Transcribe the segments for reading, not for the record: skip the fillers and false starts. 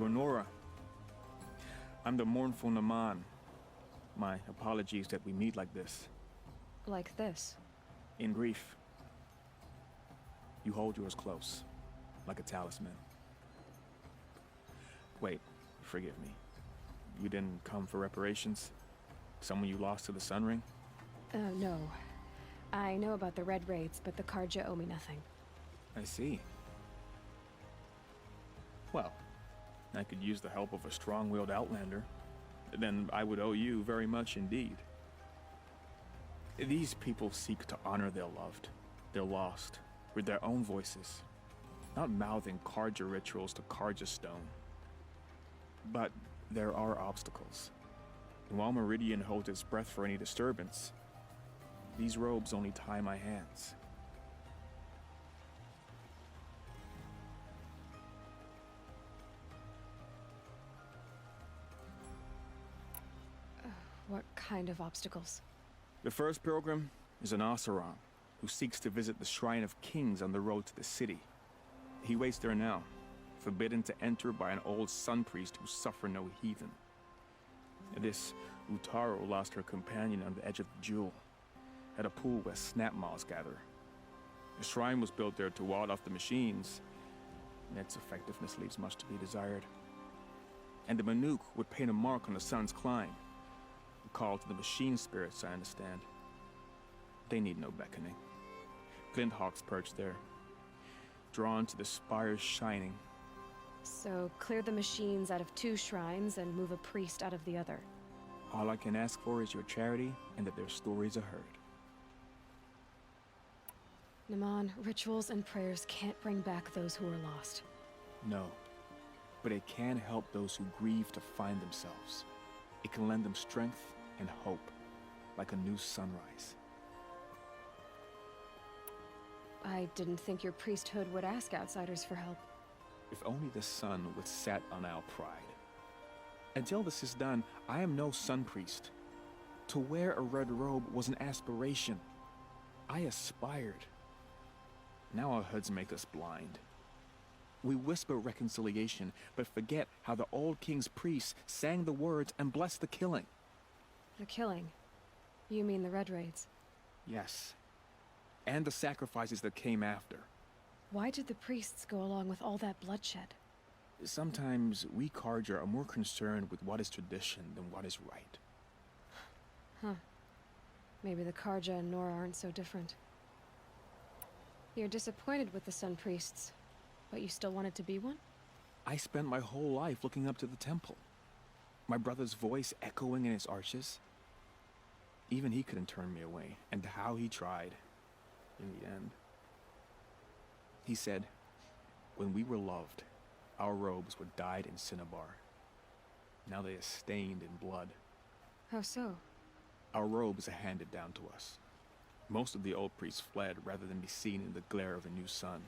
Renora. I'm the mournful Naman. My apologies that we meet like this. Like this? In grief. You hold yours close, like a talisman. Wait, forgive me. You didn't come for reparations? Someone you lost to the Sun Ring? No. I know about the Red Raids, but the Karja owe me nothing. I see. Well, I could use the help of a strong-willed outlander. Then I would owe you very much indeed. These people seek to honor their loved, their lost, with their own voices, not mouthing Karja rituals to Karja stone. But there are obstacles. And while Meridian holds its breath for any disturbance, these robes only tie my hands. What kind of obstacles? The first pilgrim is an Oseram, who seeks to visit the Shrine of Kings on the road to the city. He waits there now, forbidden to enter by an old sun priest who suffer no heathen. This Utaro lost her companion on the edge of the Jewel, at a pool where snap moths gather. The shrine was built there to ward off the machines, and its effectiveness leaves much to be desired. And the Manuk would paint a mark on the sun's climb, a call to the machine spirits, I understand. They need no beckoning. Glint hawks perch there, drawn to the spire's shining. So, clear the machines out of 2 shrines and move a priest out of the other. All I can ask for is your charity and that their stories are heard. Naman, rituals and prayers can't bring back those who are lost. No, but it can help those who grieve to find themselves. It can lend them strength and hope, like a new sunrise. I didn't think your priesthood would ask outsiders for help. If only the sun would set on our pride. Until this is done, I am no sun priest. To wear a red robe was an aspiration. I aspired. Now our hoods make us blind. We whisper reconciliation, but forget how the old king's priests sang the words and blessed the killing. The killing? You mean the Red Raids? Yes. And the sacrifices that came after. Why did the priests go along with all that bloodshed? Sometimes we Karja are more concerned with what is tradition than what is right. Huh. Maybe the Karja and Nora aren't so different. You're disappointed with the Sun Priests, but you still wanted to be one? I spent my whole life looking up to the temple. My brother's voice echoing in its arches. Even he couldn't turn me away, and how he tried. In the end. He said, when we were loved, our robes were dyed in cinnabar. Now they are stained in blood. How so? Our robes are handed down to us. Most of the old priests fled rather than be seen in the glare of a new sun.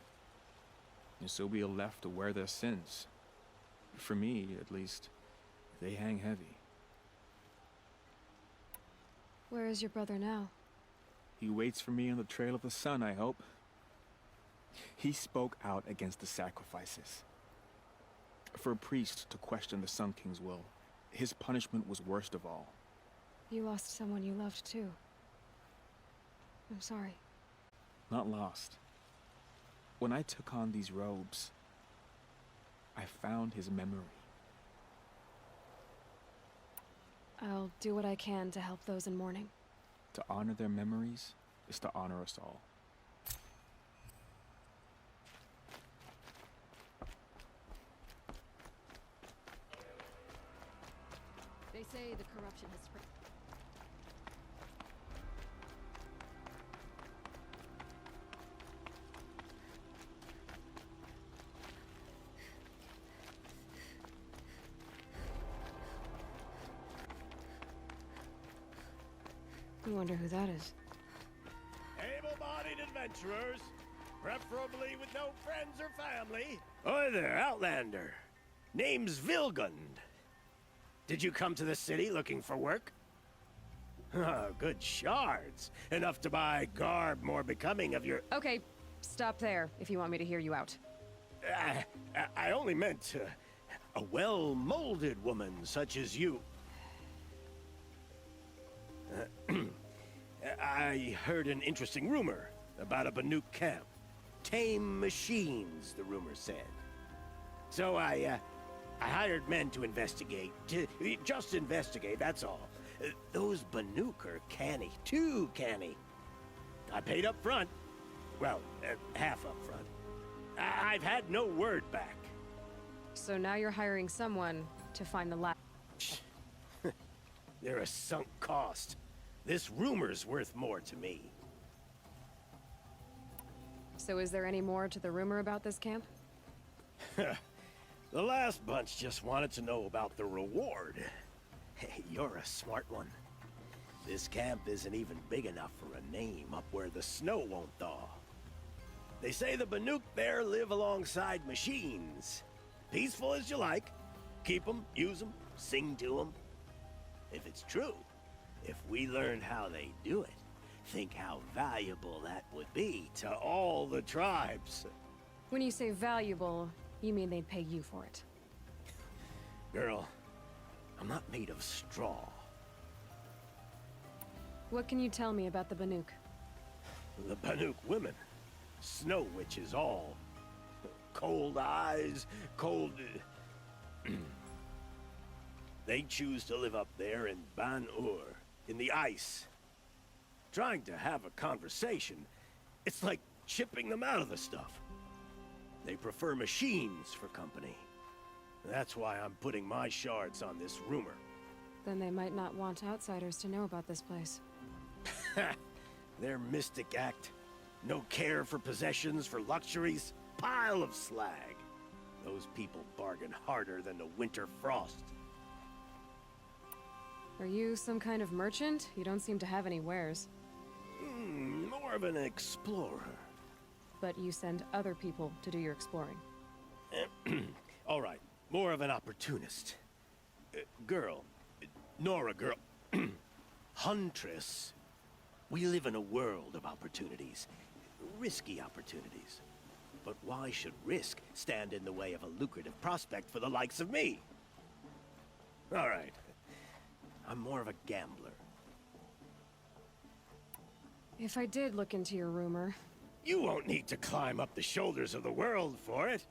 And so we are left to wear their sins. For me, at least, they hang heavy. Where is your brother now? He waits for me on the trail of the sun, I hope. He spoke out against the sacrifices. For a priest to question the Sun King's will, his punishment was worst of all. You lost someone you loved too. I'm sorry. Not lost. When I took on these robes, I found his memory. I'll do what I can to help those in mourning. To honor their memories is to honor us all. They say the corruption has spread. I wonder who that is. Able-bodied adventurers, preferably with no friends or family. Oi there, Outlander. Name's Vilgund. Did you come to the city looking for work? Oh, good shards. Enough to buy garb more becoming of your... Okay, stop there if you want me to hear you out. I only meant A well-molded woman such as you. I heard an interesting rumor about a Banuk camp. Tame machines, the rumor said. So I hired men to investigate. Just investigate, that's all. Those Banuk are canny. Too canny. I paid up front. Well, half up front. I've had no word back. So now you're hiring someone to find the last. They're a sunk cost. This rumor's worth more to me. So is there any more to the rumor about this camp? The last bunch just wanted to know about the reward. Hey, you're a smart one. This camp isn't even big enough for a name up where the snow won't thaw. They say the Banuk there live alongside machines. Peaceful as you like. Keep them, use them, sing to them. If it's true, if we learned how they do it, think how valuable that would be to all the tribes. When you say valuable, you mean they'd pay you for it. Girl, I'm not made of straw. What can you tell me about the Banuk? The Banuk women. Snow witches all. Cold eyes, cold... They choose to live up there in Ban-Ur, in the ice. Trying to have a conversation, it's like chipping them out of the stuff. They prefer machines for company. That's why I'm putting my shards on this rumor. Then they might not want outsiders to know about this place. Their mystic act. No care for possessions, for luxuries. Pile of slag. Those people bargain harder than the winter frost. Are you some kind of merchant? You don't seem to have any wares. More of an explorer. But you send other people to do your exploring. All right, more of an opportunist. Girl. Nora girl. Huntress. We live in a world of opportunities. Risky opportunities. But why should risk stand in the way of a lucrative prospect for the likes of me? All right. I'm more of a gambler. If I did look into your rumor... You won't need to climb up the shoulders of the world for it.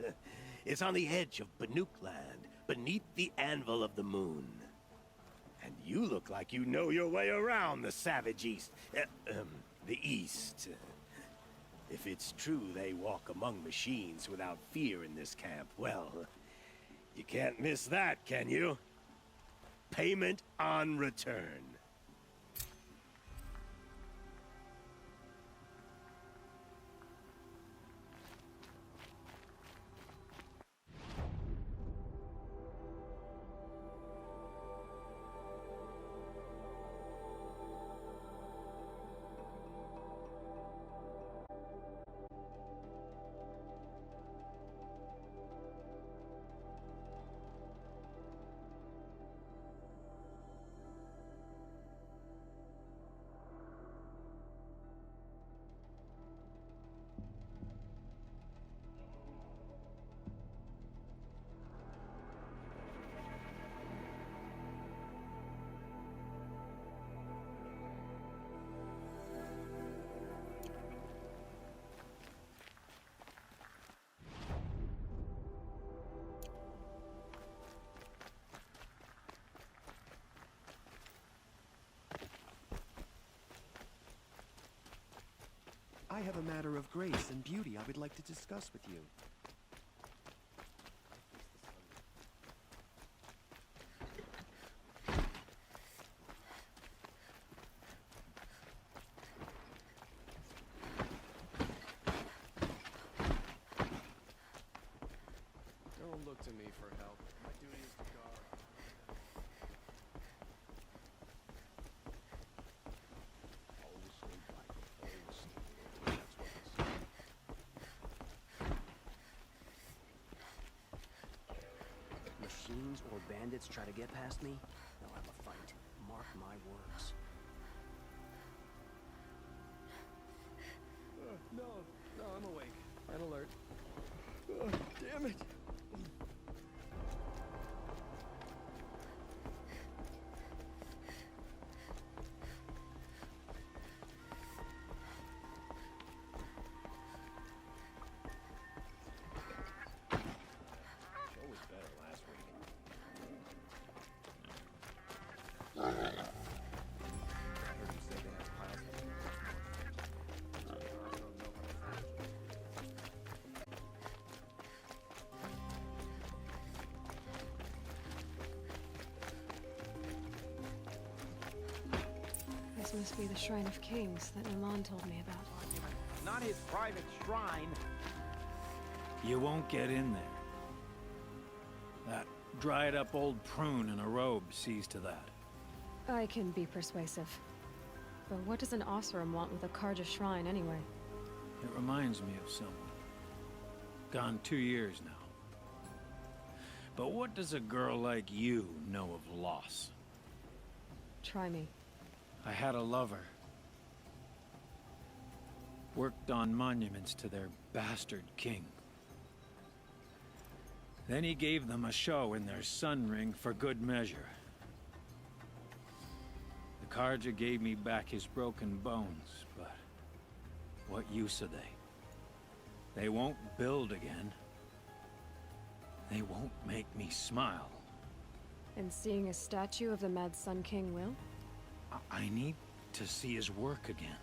It's on the edge of Banuk land, beneath the anvil of the moon. And you look like you know your way around the savage east. The east. If it's true they walk among machines without fear in this camp, well, you can't miss that, can you? Payment on return. I have a matter of grace and beauty I would like to discuss with you. Don't look to me for help. My duty is to guard. Machines or bandits try to get past me, they'll have a fight. Mark my words. No, I'm awake. I'm alert. Damn it. Must be the Shrine of Kings that Naman told me about. Not his private shrine. You won't get in there. That dried-up old prune in a robe sees to that. I can be persuasive. But what does an Oseram want with a Karja shrine anyway? It reminds me of someone. Gone 2 years now. But what does a girl like you know of loss? Try me. I had a lover. Worked on monuments to their bastard king. Then he gave them a show in their sun ring for good measure. The Karja gave me back his broken bones, but what use are they? They won't build again. They won't make me smile. And seeing a statue of the Mad Sun King will? I need to see his work again.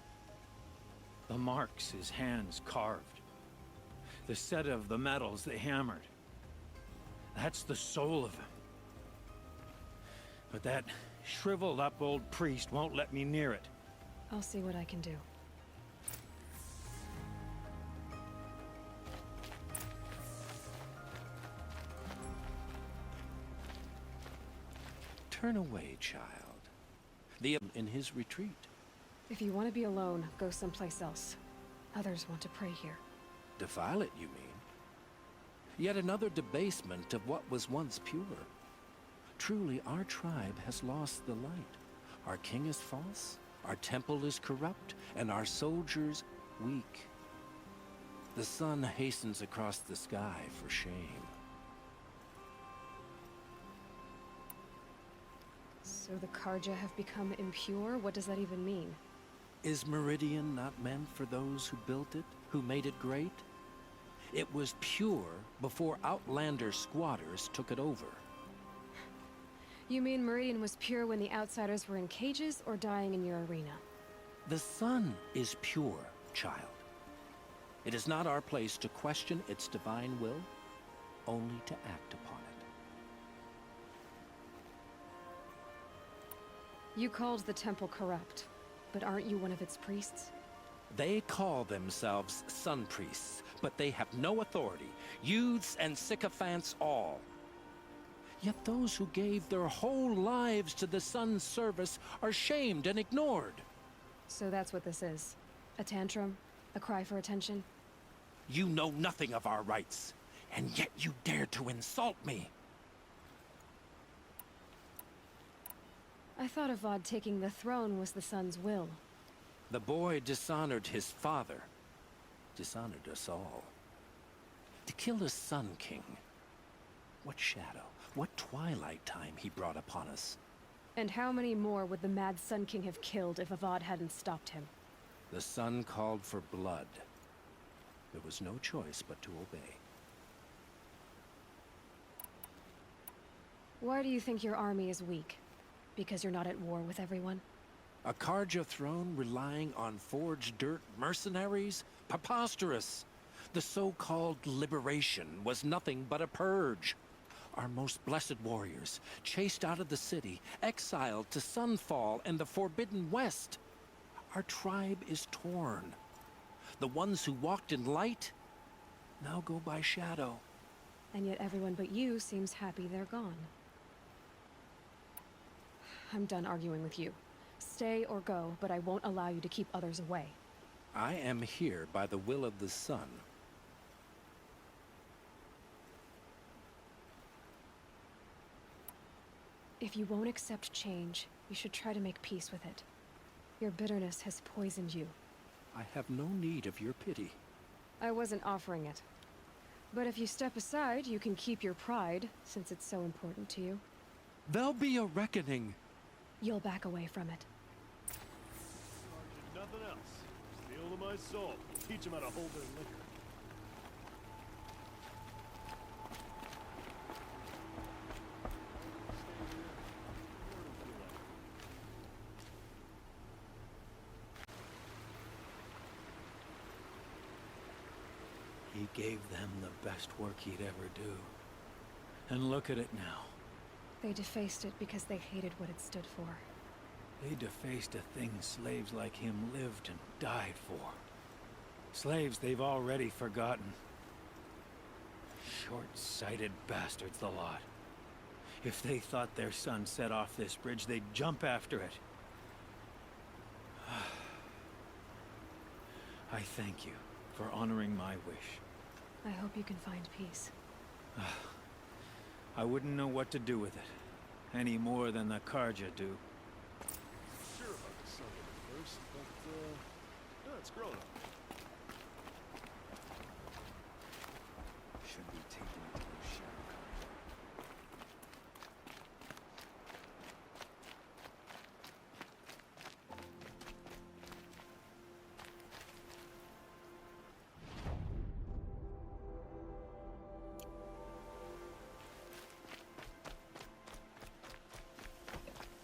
The marks his hands carved. The set of the metals they hammered. That's the soul of him. But that shriveled up old priest won't let me near it. I'll see what I can do. Turn away, child. In his retreat. If you want to be alone, go someplace else. Others want to pray here. Defile it, you mean? Yet another debasement of what was once pure. Truly, our tribe has lost the light. Our king is false, our temple is corrupt, and our soldiers weak. The sun hastens across the sky for shame. So the Karja have become impure? What does that even mean? Is Meridian not meant for those who built it, who made it great? It was pure before Outlander squatters took it over. You mean Meridian was pure when the outsiders were in cages or dying in your arena? The sun is pure, child. It is not our place to question its divine will, only to act upon it. You called the temple corrupt, but aren't you one of its priests? They call themselves sun priests, but they have no authority, youths and sycophants all. Yet those who gave their whole lives to the sun's service are shamed and ignored. So that's what this is. A tantrum? A cry for attention? You know nothing of our rights, and yet you dare to insult me. I thought Avad taking the throne was the sun's will. The boy dishonored his father, dishonored us all. To kill a Sun King. What shadow, what twilight time he brought upon us. And how many more would the Mad Sun King have killed if Avad hadn't stopped him? The sun called for blood. There was no choice but to obey. Why do you think your army is weak? Because you're not at war with everyone? A Karja throne relying on forged dirt mercenaries? Preposterous! The so-called liberation was nothing but a purge. Our most blessed warriors, chased out of the city, exiled to Sunfall and the Forbidden West. Our tribe is torn. The ones who walked in light now go by shadow. And yet everyone but you seems happy they're gone. I'm done arguing with you. Stay or go, but I won't allow you to keep others away. I am here by the will of the sun. If you won't accept change, you should try to make peace with it. Your bitterness has poisoned you. I have no need of your pity. I wasn't offering it. But if you step aside, you can keep your pride, since it's so important to you. There'll be a reckoning. You'll back away from it. Nothing else. Steal to my soul. Teach them how to hold their liquor. He gave them the best work he'd ever do. And look at it now. They defaced it because they hated what it stood for. They defaced a thing slaves like him lived and died for. Slaves they've already forgotten. Short-sighted bastards, the lot. If they thought their son set off this bridge, they'd jump after it. I thank you for honoring my wish. I hope you can find peace. I wouldn't know what to do with it, any more than the Karja do. Sure about the son of it first, but, no, it's grown up. Should be taken to the shadow.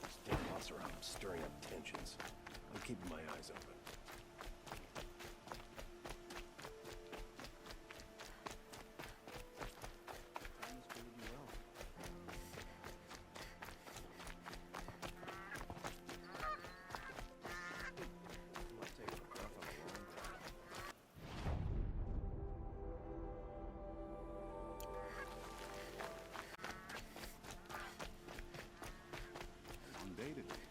Stay close around. I'm stirring up tensions. I'm keeping my eyes open. Time is going to be well. Might take a breath on the long drive. One day today.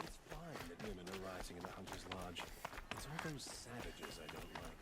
It's fine that women are rising in the Hunter's Lodge. It's all those savages I don't like.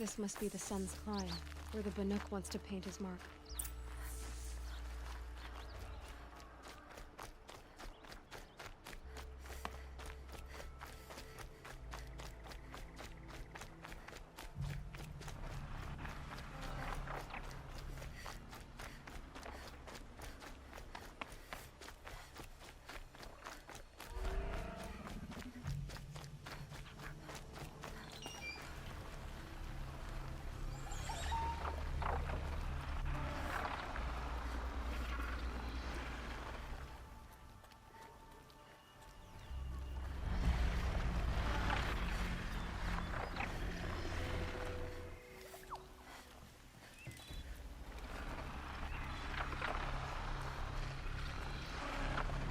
This must be the Sun's Climb, where the Banuk wants to paint his mark.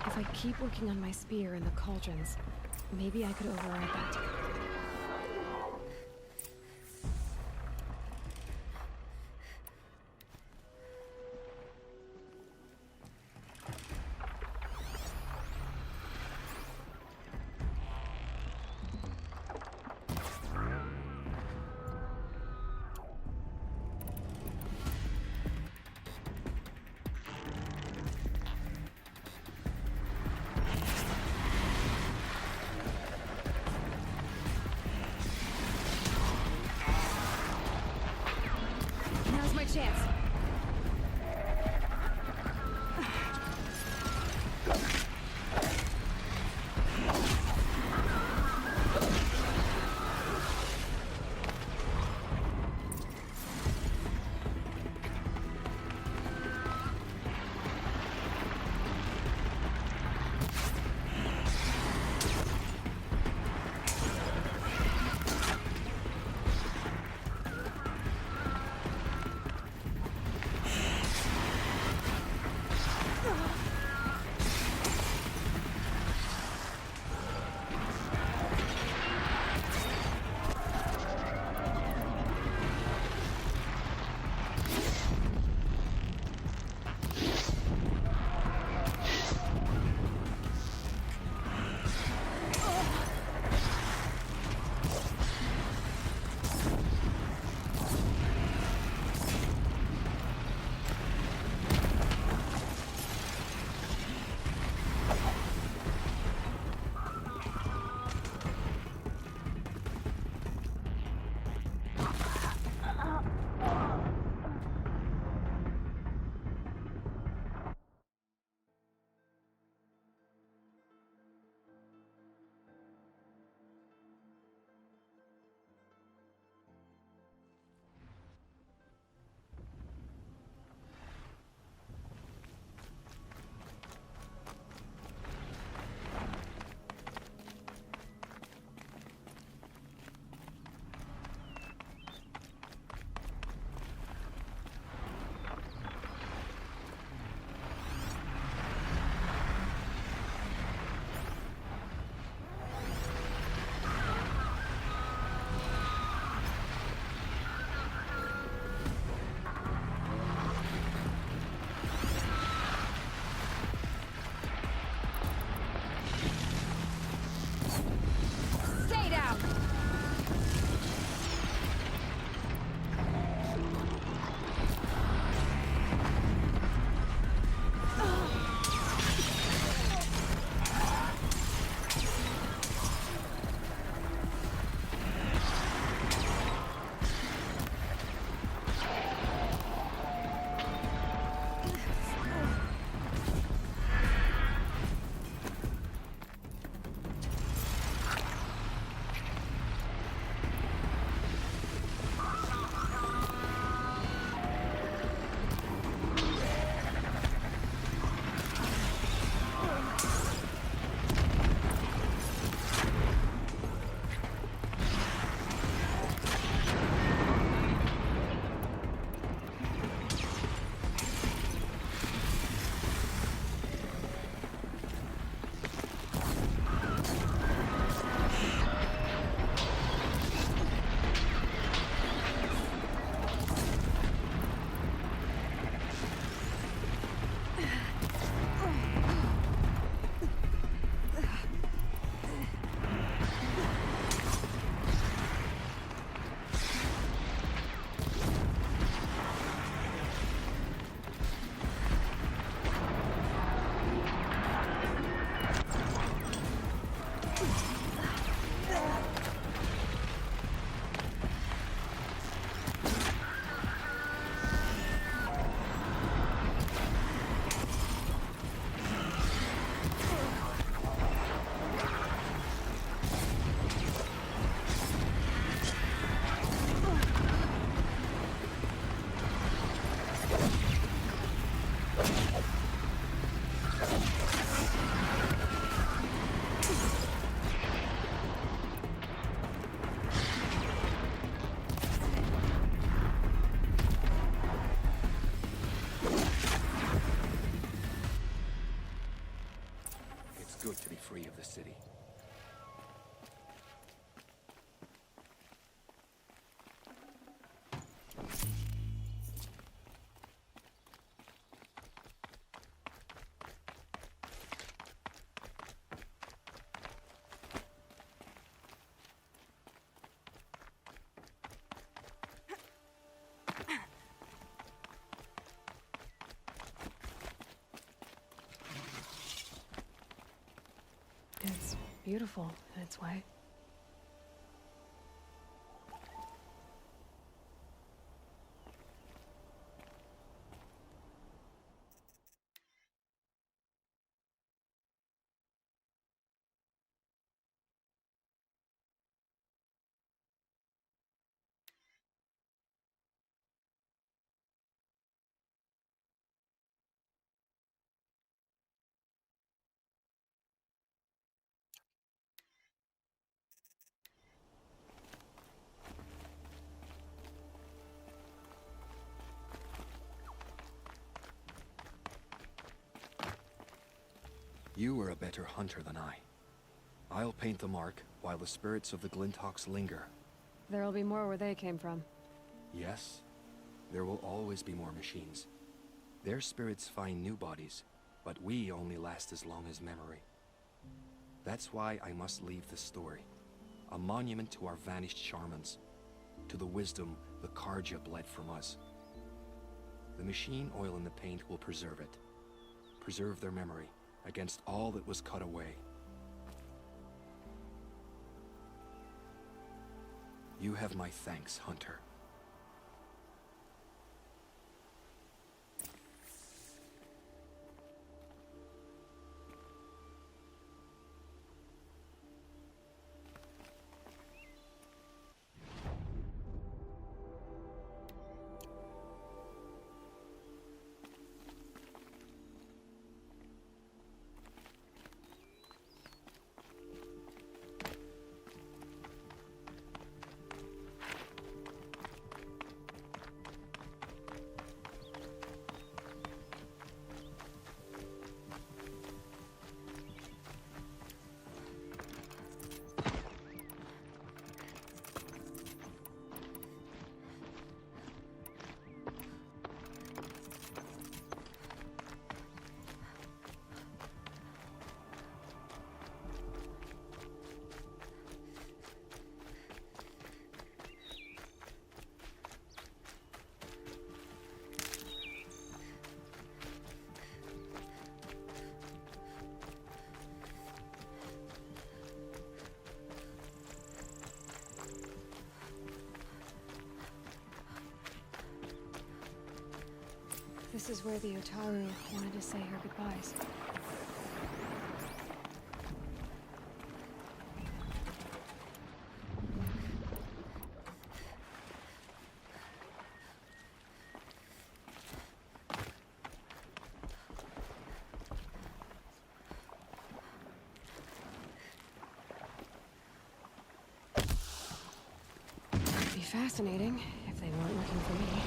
If I keep working on my spear in the cauldrons, maybe I could override that. Now's my chance. history of the city. It's beautiful in its way. You are a better hunter than I. I'll paint the mark while the spirits of the Glinthawks linger. There'll be more where they came from. Yes, there will always be more machines. Their spirits find new bodies, but we only last as long as memory. That's why I must leave this story. A monument to our vanished shamans, to the wisdom the Karja bled from us. The machine oil in the paint will preserve it. Preserve their memory against all that was cut away. You have my thanks, Hunter. This is where the Otaru wanted to say her goodbyes. It'd be fascinating if they weren't looking for me.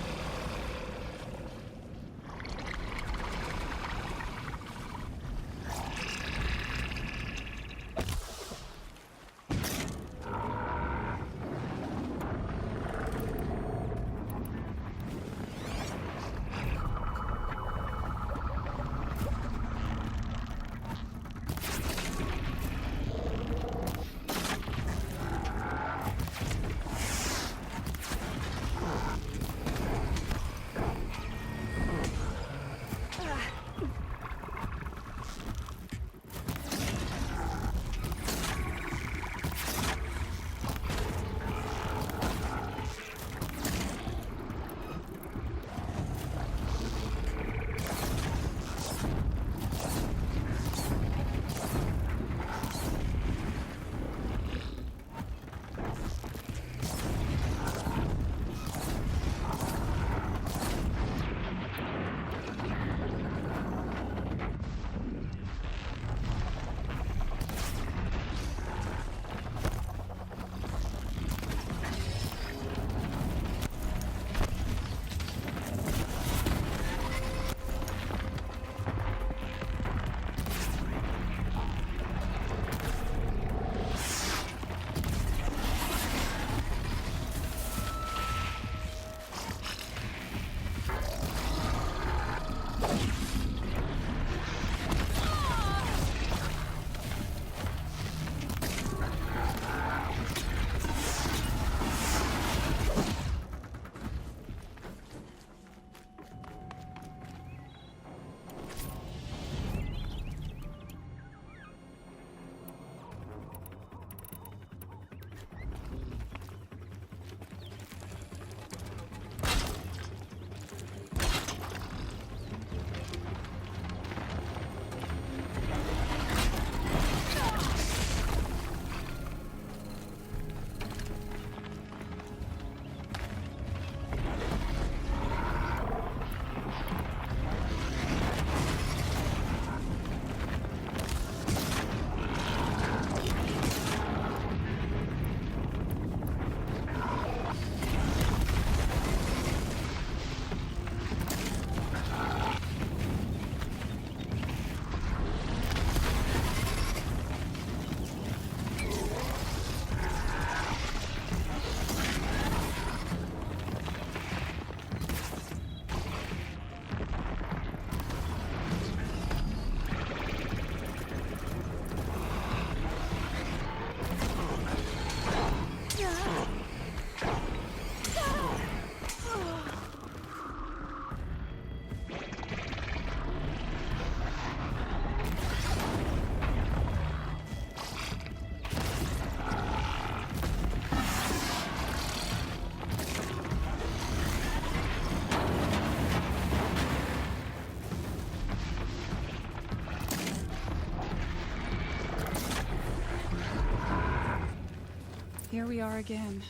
Here we are again,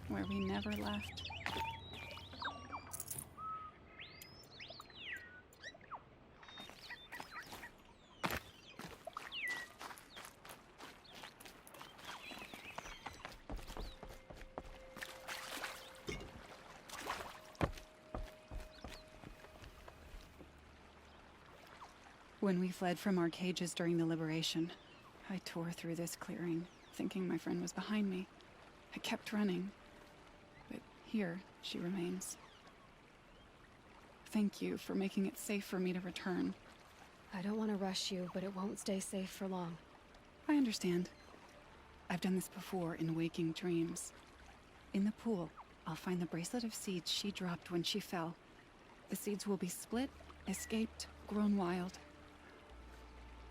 where we never left. When we fled from our cages during the liberation, I tore through this clearing, thinking my friend was behind me. I kept running, but here she remains. Thank you for making it safe for me to return. I don't want to rush you, but it won't stay safe for long. I understand. I've done this before in waking dreams. In the pool, I'll find the bracelet of seeds she dropped when she fell. The seeds will be split, escaped, grown wild.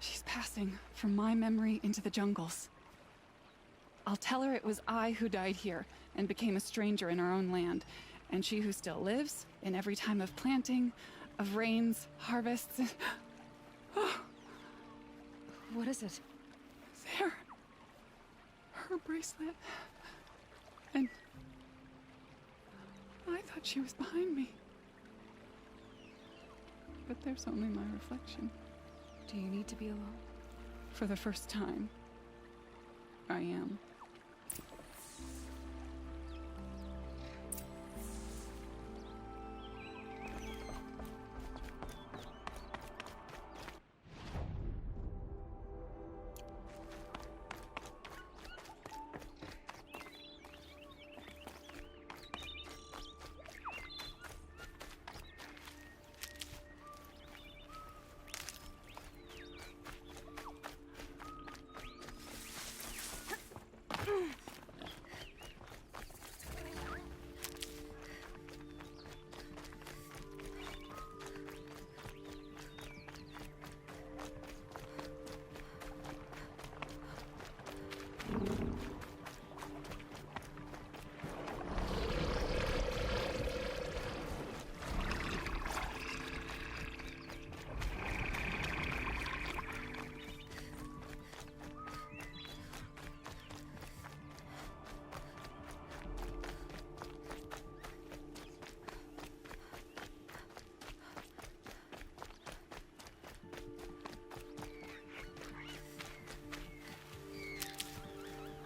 She's passing from my memory into the jungles. I'll tell her it was I who died here and became a stranger in our own land, and she who still lives in every time of planting, of rains, harvests. What is it? There. Her bracelet. And I thought she was behind me. But there's only my reflection. Do you need to be alone? For the first time, I am.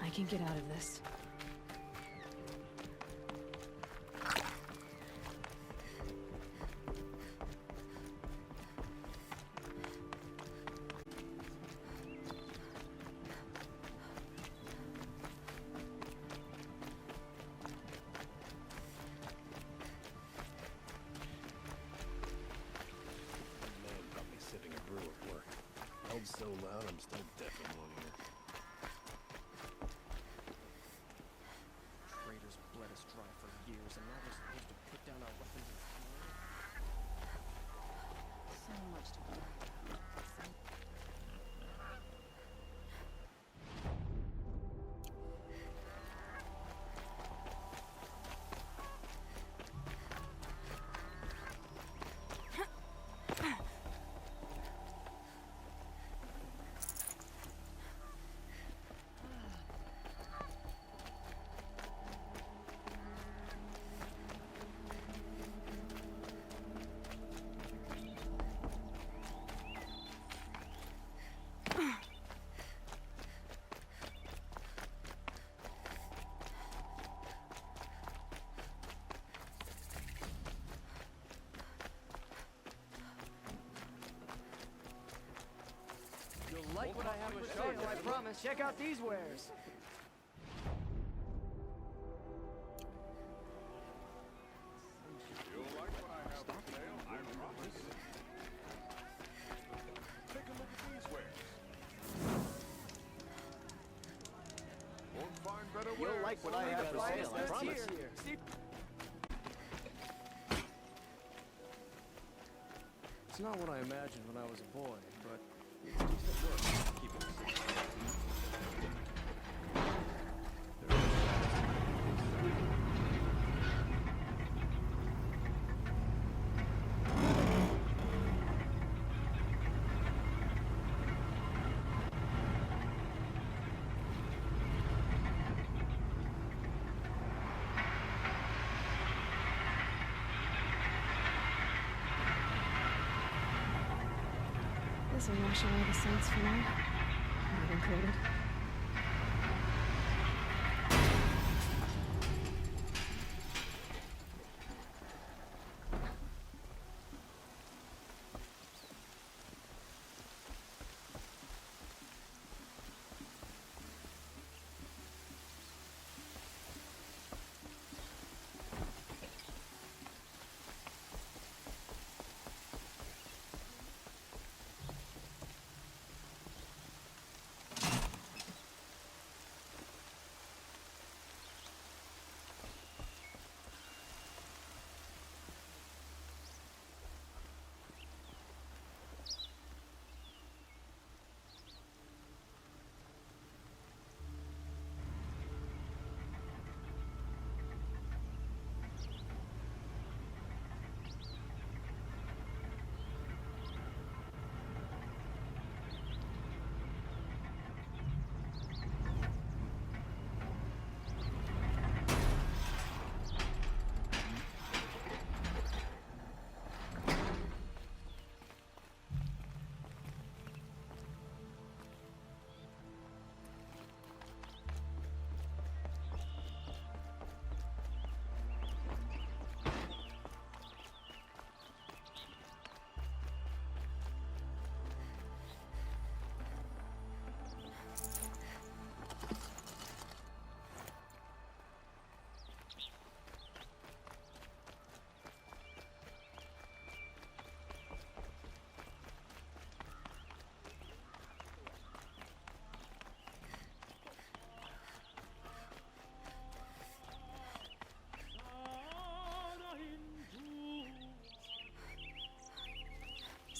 I can get out of this. Man got me sitting a brew at work. Held so loud I'm still deaf in one ear. Traitors bled us dry for years, and now we're supposed to put down our weapons and flee? So much to learn. You'll like what I have to show you, I promise. Check out these wares. You'll like what I have for sale, I promise. Take a look at these wares. Won't find better wares. You'll like what I have for sale, I promise. It's not what I imagined when I was a boy, but it's decent work. Keep it simple. Guess I'll wash away the saints for now. Not included.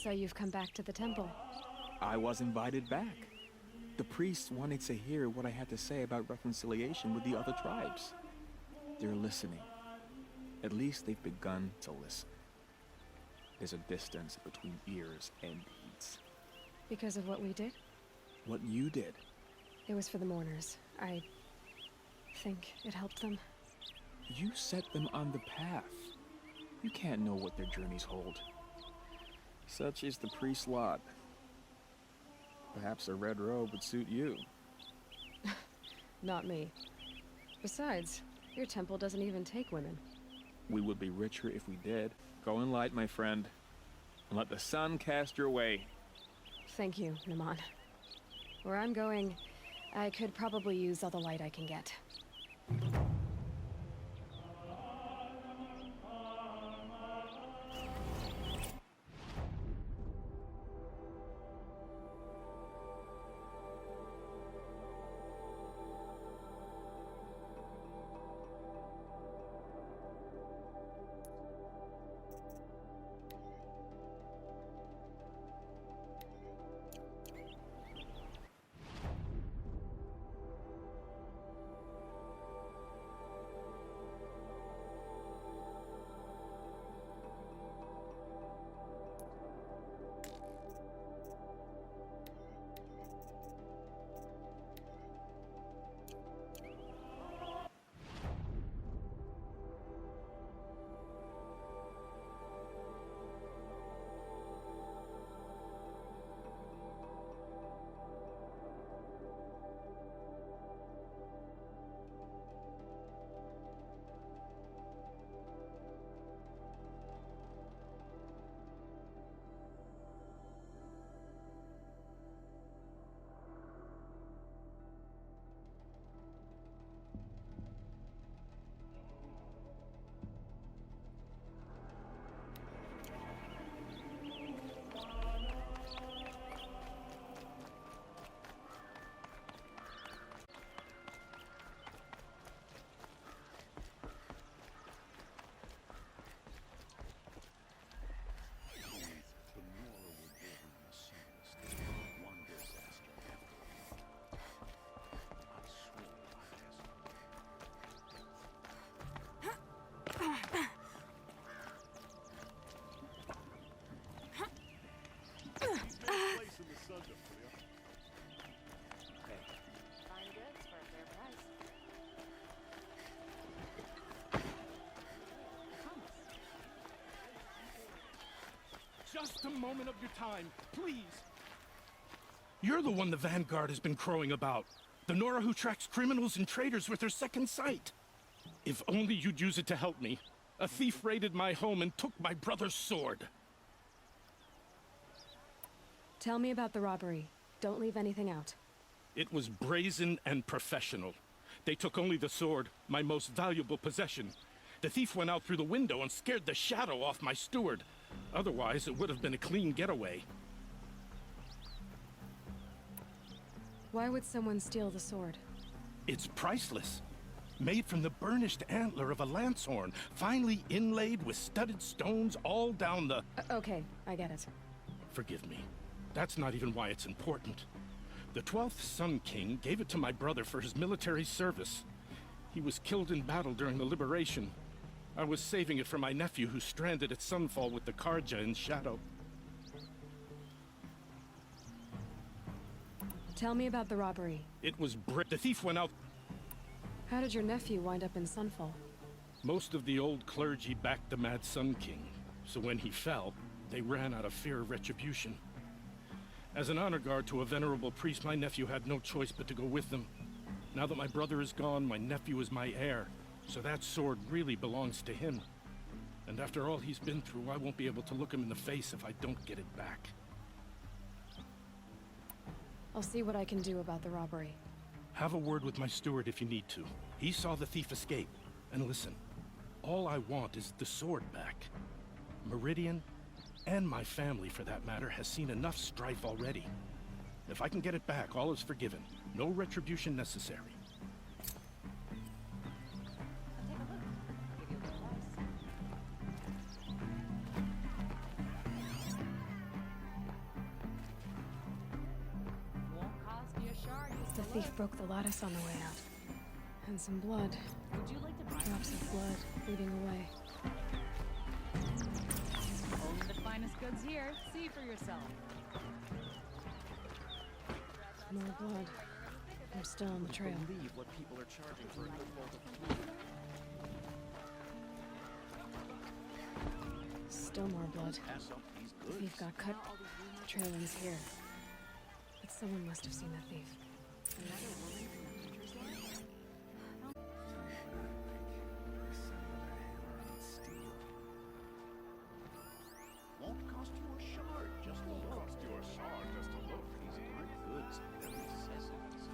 So you've come back to the temple. I was invited back. The priests wanted to hear what I had to say about reconciliation with the other tribes. They're listening. At least they've begun to listen. There's a distance between ears and deeds. Because of what we did? What you did. It was for the mourners. I think it helped them. You set them on the path. You can't know what their journeys hold. Such is the priest's lot. Perhaps a red robe would suit you. Not me. Besides, your temple doesn't even take women. We would be richer if we did. Go in light, my friend, and let the sun cast your way. Thank you, Naman. Where I'm going, I could probably use all the light I can get. Just a moment of your time, please. You're the one the Vanguard has been crowing about. The Nora who tracks criminals and traitors with her second sight. If only you'd use it to help me. A thief raided my home and took my brother's sword. Tell me about the robbery. Don't leave anything out. It was brazen and professional. They took only the sword, my most valuable possession. The thief went out through the window and scared the shadow off my steward. Otherwise, it would have been a clean getaway. Why would someone steal the sword? It's priceless. Made from the burnished antler of a lancehorn, finely inlaid with studded stones all down the... Okay, I get it. Forgive me. That's not even why it's important. The 12th Sun King gave it to my brother for his military service. He was killed in battle during the Liberation. I was saving it for my nephew who's stranded at Sunfall with the Karja in Shadow. Tell me about the robbery. It was the thief went out... How did your nephew wind up in Sunfall? Most of the old clergy backed the Mad Sun King, so when he fell, they ran out of fear of retribution. As an honor guard to a venerable priest, my nephew had no choice but to go with them. Now that my brother is gone, my nephew is my heir, so that sword really belongs to him. And after all he's been through, I won't be able to look him in the face if I don't get it back. I'll see what I can do about the robbery. Have a word with my steward if you need to. He saw the thief escape. And listen, all I want is the sword back. Meridian, and my family for that matter, has seen enough strife already. If I can get it back, all is forgiven. No retribution necessary. The thief broke the lattice on the way out. And some blood. Drops of blood leading away. Only the finest goods here. See for yourself. More blood. I'm still on the trail. Believe what people are charging for a good bolt of food. Still more blood. The thief got cut. The trail ends here. But someone must have seen the thief. Won't cost you a shard just to look. Cost you a shard just to look. These aren't goods, they're necessities.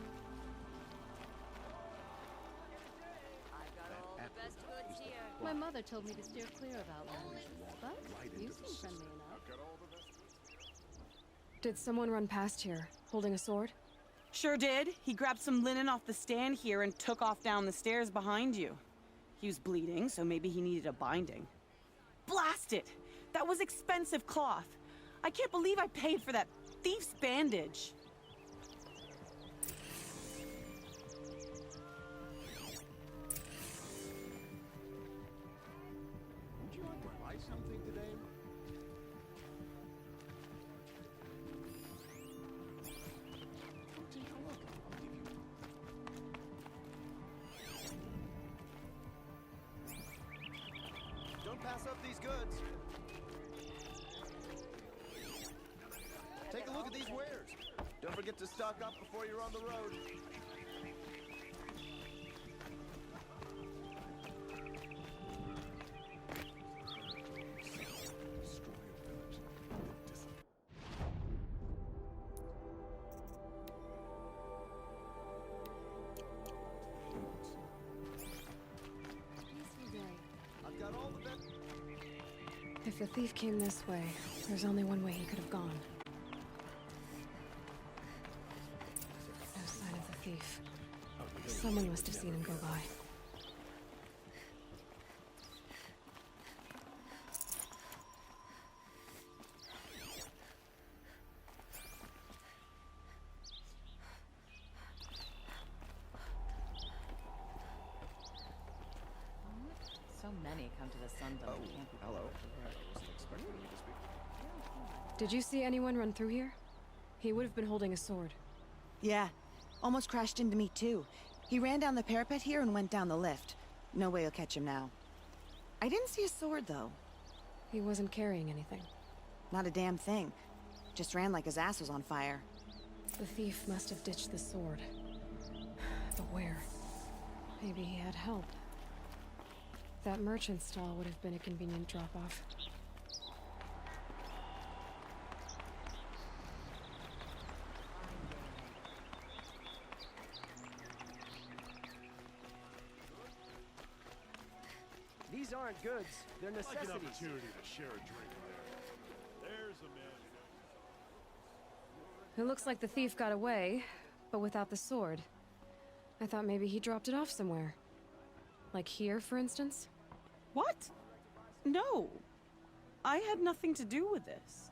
My mother told me to steer clear of outlanders, but you seem friendly enough. Did someone run past here, holding a sword? Sure did. He grabbed some linen off the stand here and took off down the stairs behind you. He was bleeding, so maybe he needed a binding. Blast it! That was expensive cloth. I can't believe I paid for that thief's bandage. Would you like to buy something today? Take a look. I'll give you. Don't pass up these goods. Take a look at these wares. Don't forget to stock up before you're on the road. I've got all the best. If the thief came this way, there's only one way he could have gone. No sign of the thief. Someone must have seen him go by. So many come to the Sunbelt. Can't be Hello. I wasn't expecting you to speak. Did you see anyone run through here? He would have been holding a sword. Yeah, almost crashed into me too. He ran down the parapet here and went down the lift. No way you'll catch him now. I didn't see a sword though. He wasn't carrying anything. Not a damn thing. Just ran like his ass was on fire. The thief must have ditched the sword. But where? Maybe he had help. That merchant stall would have been a convenient drop-off. These aren't goods, they're Like an necessities. opportunity to share a drink there. There's a man It looks like the thief got away, but without the sword. I thought maybe he dropped it off somewhere. Like here, for instance? What? No. I had nothing to do with this.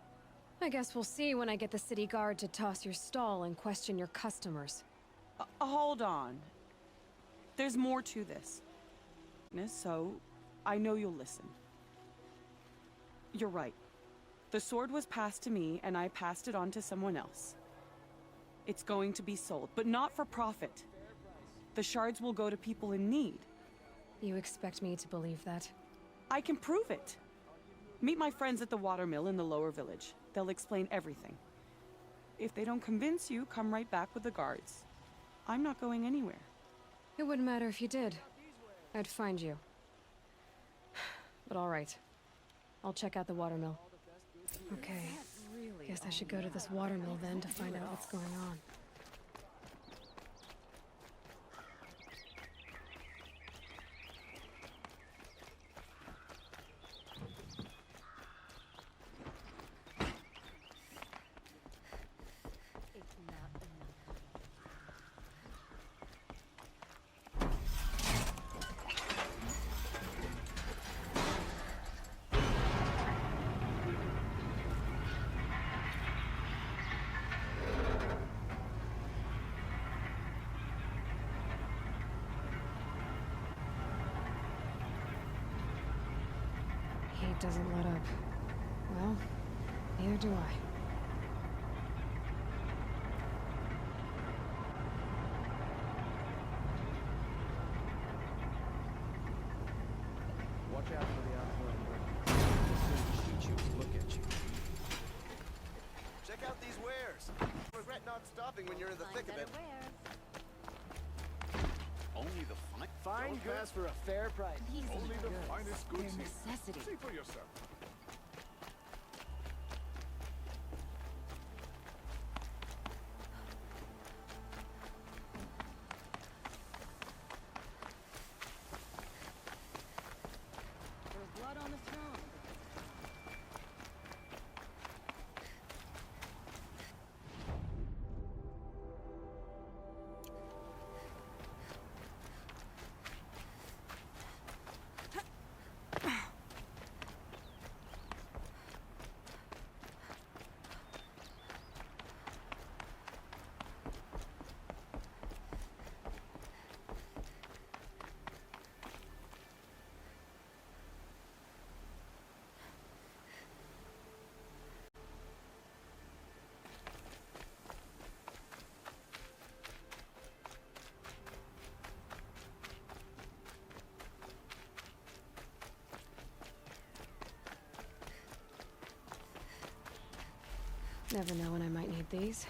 I guess we'll see when I get the city guard to toss your stall and question your customers. Hold on. There's more to this. So, I know you'll listen. You're right. The sword was passed to me, and I passed it on to someone else. It's going to be sold, but not for profit. The shards will go to people in need. You expect me to believe that? I can prove it. Meet my friends at the watermill in the lower village. They'll explain everything. If they don't convince you, come right back with the guards. I'm not going anywhere. It wouldn't matter if you did. I'd find you. But all right. I'll check out the watermill. Okay. Guess I should go to this watermill then to find out what's going on. He doesn't let up. Well, neither do I. Watch out for the outflow. As soon as she chooses to look at you. Check out these wares. Regret not stopping when you're in the thick of it. Only the Fine goods for a fair price. Only the finest goods here. necessity. See for yourself. There's blood on the throne. Never know when I might need these.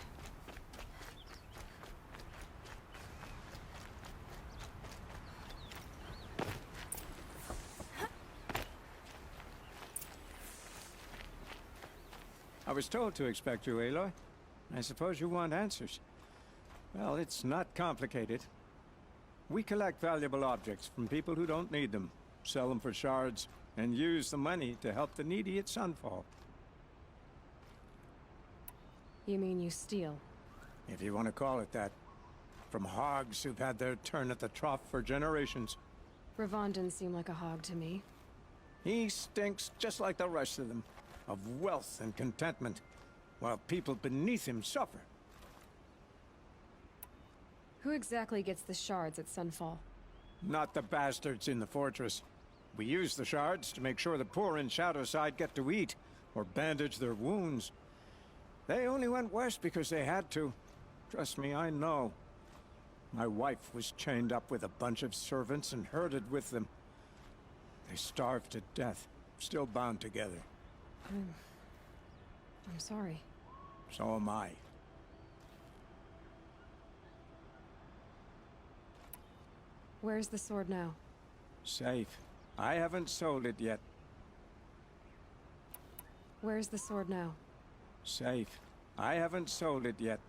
I was told to expect you, Aloy. I suppose you want answers. Well, it's not complicated. We collect valuable objects from people who don't need them, sell them for shards, and use the money to help the needy at Sunfall. You mean you steal? If you want to call it that. From hogs who've had their turn at the trough for generations. Ravon didn't seem like a hog to me. He stinks just like the rest of them, of wealth and contentment, while people beneath him suffer. Who exactly gets the shards at Sunfall? Not the bastards in the fortress. We use the shards to make sure the poor in Shadowside get to eat, or bandage their wounds. They only went west because they had to. Trust me, I know. My wife was chained up with a bunch of servants and herded with them. They starved to death, still bound together. I'm sorry. So am I. Where's the sword now? Safe. I haven't sold it yet. Where's the sword now? Safe. I haven't sold it yet.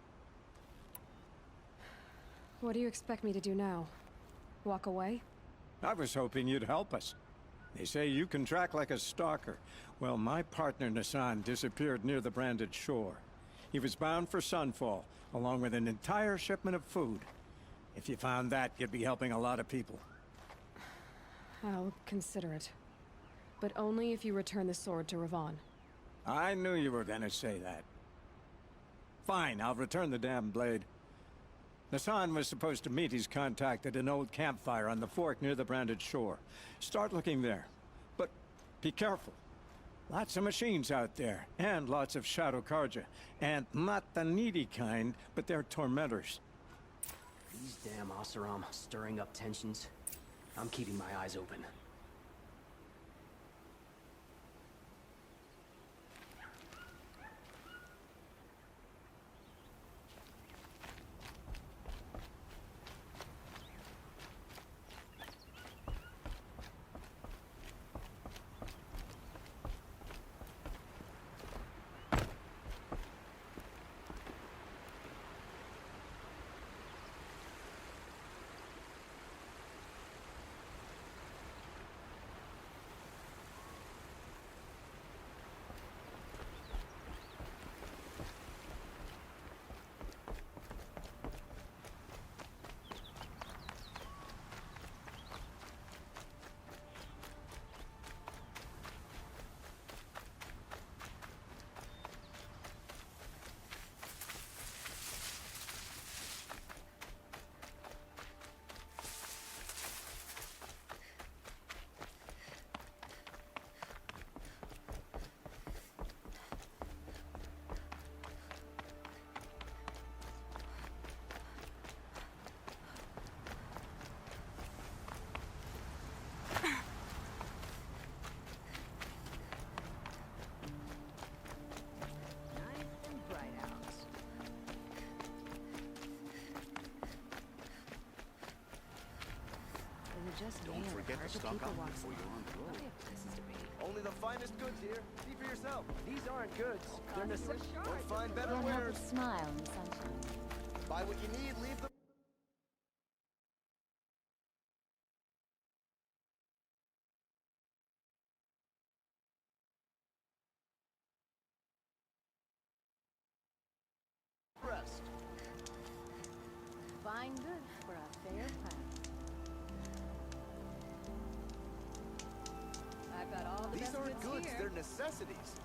What do you expect me to do now? Walk away? I was hoping you'd help us. They say you can track like a stalker. Well, my partner Nassan disappeared near the branded shore. He was bound for Sunfall, along with an entire shipment of food. If you found that, you'd be helping a lot of people. I'll consider it. But only if you return the sword to Ravon. I knew you were gonna say that. Fine, I'll return the damn blade. Nassan was supposed to meet his contact at an old campfire on the fork near the branded shore. Start looking there. But be careful. Lots of machines out there, and lots of Shadow Karja. And not the needy kind, but they're tormentors. These damn Oseram stirring up tensions. I'm keeping my eyes open. Don't forget to stock up before you're on the road. Only the finest goods here. See for yourself. These aren't goods. They're necessities. Don't find better Can't help wares. but smile in the sunshine. Buy what you need, leave the rest. Fine goods for a fair price. I've got all the These best aren't goods, here. they're necessities.